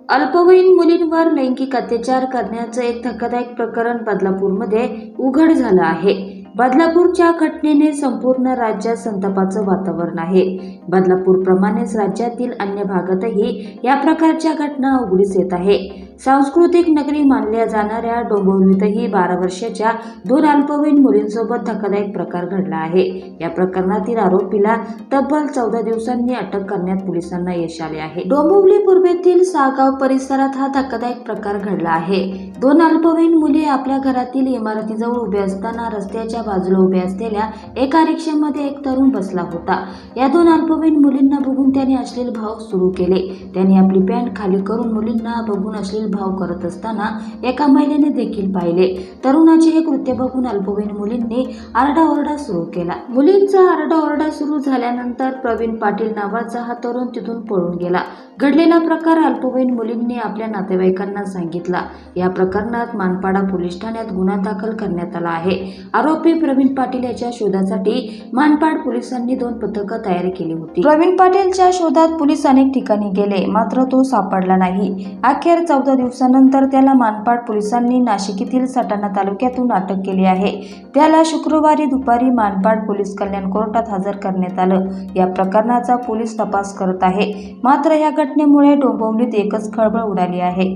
अल्पवयीन मुलींवर लैंगिक अत्याचार करण्याचं एक धक्कादायक प्रकरण बदलापूरमध्ये उघड झालं आहे. बदलापूरच्या घटनेने संपूर्ण राज्यात संतापाचं वातावरण आहे. बदलापूरप्रमाणेच राज्यातील अन्य भागातही या प्रकारच्या घटना उघडीस येत आहे. सांस्कृतिक नगरी मानल्या जाणाऱ्या डोंबिवलीतही 12 वर्षाच्या 2 अल्पवयीन मुलींसोबत धक्कादायक प्रकार घडला आहे. या प्रकरणातील आरोपीला तब्बल 14 दिवसांनी अटक करण्यात पोलिसांना यश आले आहे. डोंबिवली पूर्वेतील सागाव परिसरात हा धक्कादायक प्रकार घडला आहे. 2 अल्पवयीन मुली आपल्या घरातील इमारतीजवळ उभ्या असताना रस्त्याच्या बाजूला उभ्या असलेल्या एका रिक्षामध्ये एक तरुण बसला होता. या 2 अल्पवयीन मुलींना बघून त्याने अश्लील भाव सुरू केले. त्याने आपली पॅन्ट खाली करून मुलींना बघून अश्लील भाव करत असताना एका महिलेने देखील पाहिले. तरुणाचे हे कृत्य बघून अल्पवयीन मुलींनी आरडाओरडा सुरू केला. मुलींचा आरडाओरडा सुरू झाल्यानंतर प्रवीण पाटील नावाचा हा तरुण तिथून पळून गेला. घडलेला प्रकार अल्पवयीन मुलींनी आपल्या नातेवाईकांना सांगितला. या प्रकरणात मानपाडा पोलीस ठाण्यात गुन्हा दाखल करण्यात आला आहे. आरोपी प्रवीण पाटील याच्या शोधासाठी मानपाड पोलिसांनी 2 पथकं तयार केली होती. प्रवीण पाटीलच्या शोधात पोलीस अनेक ठिकाणी गेले, मात्र तो सापडला नाही. अखेर 14 दिवसानंतर त्याला मानपाड पोलिसांनी नाशिक येथील सटाणा तालुक्यातून अटक केली आहे. त्याला शुक्रवारी दुपारी मानपाड पोलीस कल्याण कोर्टात हजर करण्यात आलं. या प्रकरणाचा पोलीस तपास करत आहे. मात्र या घटनेमुळे डोंबिवलीत एकच खळबळ उडाली आहे.